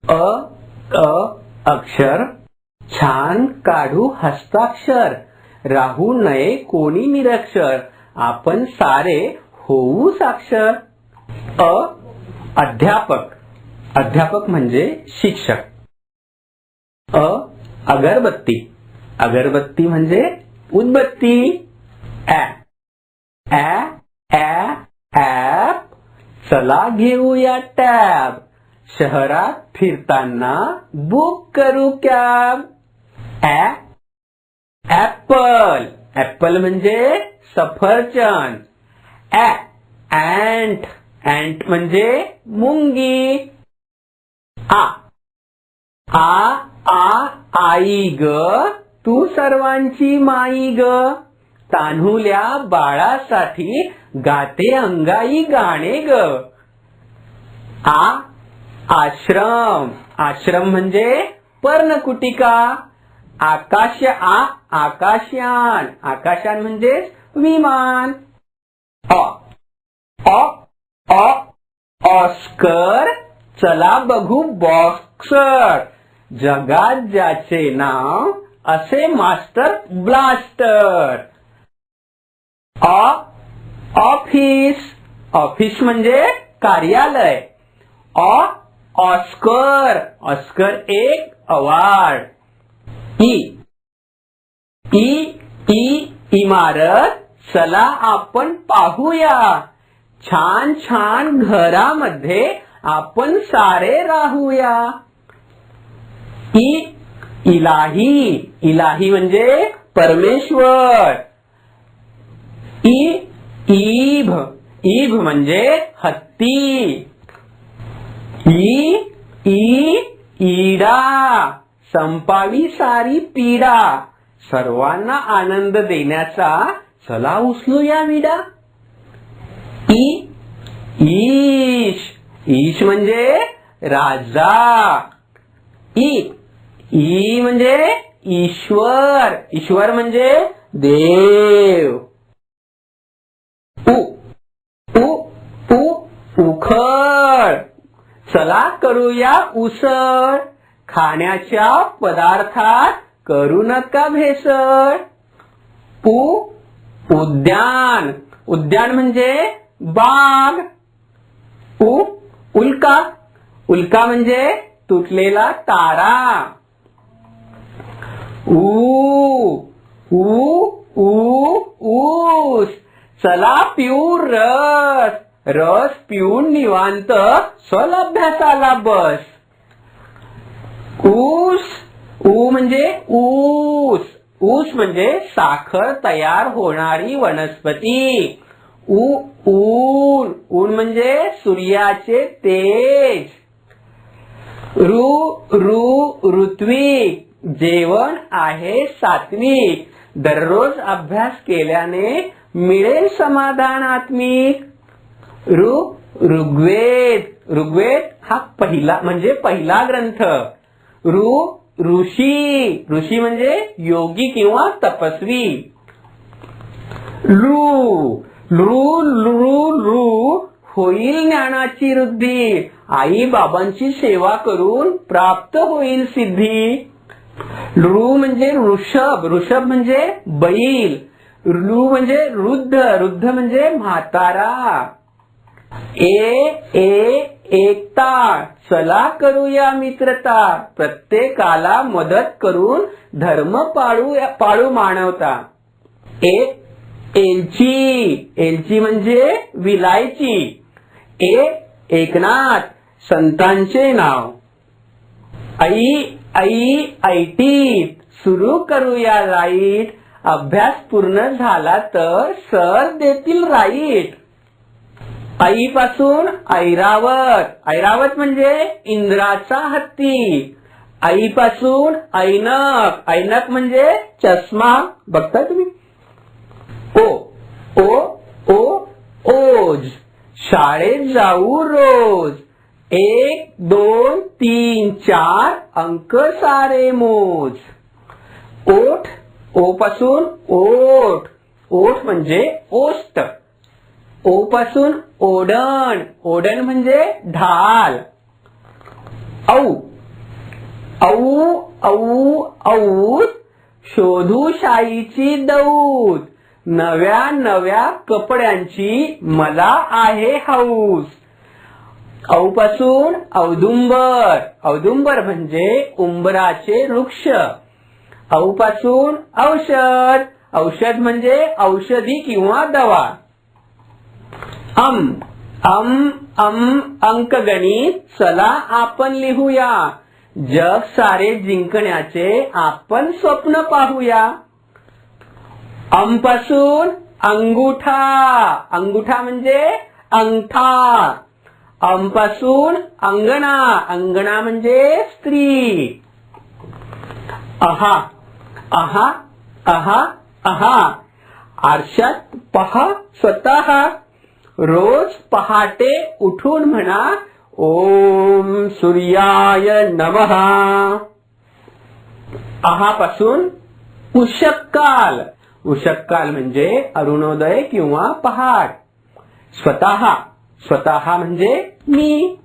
अ अ अक्षर, छान काढू हस्ताक्षर, राहू नये कोणी निरक्षर, आपण सारे होऊ साक्षर. अ अध्यापक, अध्यापक म्हणजे शिक्षक. अ अगरबत्ती, अगरबत्ती म्हणजे उदबत्ती. ॲ ॲप, चला घेऊया टॅब, शहरात फिरताना बुक करू कॅब. ॲपल, ॲपल म्हणजे सफरचंद. अँट, अँट म्हणजे मुंगी. आई ग, तू सर्वांची माई ग, तान्हुल्या बाळासाठी गाते अंगाई गाणे ग. आश्रम, आश्रम म्हणजे पर्णकुटिका. आकाश, आकाशयान, आकाशयान म्हणजे विमान. ऑस्कर, चला बघू बॉक्सर, जगात ज्याचे नाव असे मास्टर ब्लास्टर. ऑफिस, ऑफिस म्हणजे कार्यालय. ऑस्कर, ऑस्कर एक अवॉर्ड. इमारत, चला आपण पाहूया, छान छान घरामध्ये आपण सारे राहूया. इलाही, इलाही म्हणजे परमेश्वर. ईभ, ईभ म्हणजे हत्ती. इडा, संपावी सारी पीडा, सर्वांना आनंद देण्याचा चला उचलूया विडा. ईश, ईश म्हणजे राजा. ई म्हणजे ईश्वर, ईश्वर म्हणजे देव. उखळ, चला करूया उसळ, खाण्याच्या पदार्थात करू नका भेसळ. उद्यान, उद्यान म्हणजे बाग. उल्का, उल्का म्हणजे तुटलेला तारा. ऊस, चला पिऊ रस, रस पिऊन निवांत चल अभ्यासाला बस. म्हणजे ऊस, ऊस म्हणजे साखर तयार होणारी वनस्पती. ऊन म्हणजे सूर्याचे तेज. ऋत्विक, जेवण आहे सात्विक, दररोज अभ्यास केल्याने मिळेल समाधान आत्मिक. ऋग्वेद, ऋग्वेद हा पहिला म्हणजे पहिला ग्रंथ. ऋषी, ऋषी म्हणजे योगी किंवा तपस्वी. होईल ज्ञानाची वृद्धी, आई बाबांची सेवा करून प्राप्त होईल सिद्धी. म्हणजे ऋषभ, ऋषभ म्हणजे बैल. म्हणजे वृद्ध, वृद्ध म्हणजे म्हातारा. एकता, चला करूया मित्रता, प्रत्येकाला मदत करून धर्म पाळू मानवता. एलची, एलची म्हणजे विलायची. एकनाथ, संतांचे नाव. ऐटी, सुरू करूया लाईट, अभ्यास पूर्ण झाला तर सर देतील राईट. आईपासून ऐरावत, ऐरावत म्हणजे इंद्राचा हत्ती. आईपासून ऐनक, ऐनक म्हणजे चष्मा, बघता तुम्ही. ओज, शाळेत जाऊ रोज, 1 2 3 4 अंक सारे मोज. ओठ, ओ पासून ओठ, ओठ म्हणजे ओष्ट. ओ पासून ओढण, ओढण म्हणजे ढाल. औ औ औत शोधू शाईची दौत, नव्या नव्या कपड्यांची मला आहे हौस. औ पासून औदुंबर, औदुंबर म्हणजे उंबराचे वृक्ष. औ पासून औषध, औषध म्हणजे औषधी किंवा दवा. अम अंकगणित चला आपण लिहूया, जग सारे जिंकण्याचे आपण स्वप्न पाहूया. अम पासून अंगुठा, अंगुठा म्हणजे अंगठा. अम पासून अंगणा, अंगणा म्हणजे स्त्री. अहा अहा अहा अहा आरशात पहा स्वतः, रोज पहाटे उठून म्हणा ओम सूर्याय नमः. आहापासून उषक्काल, उषक्काल म्हणजे अरुणोदय किंवा पहाट. स्वतः, स्वतः म्हणजे मी.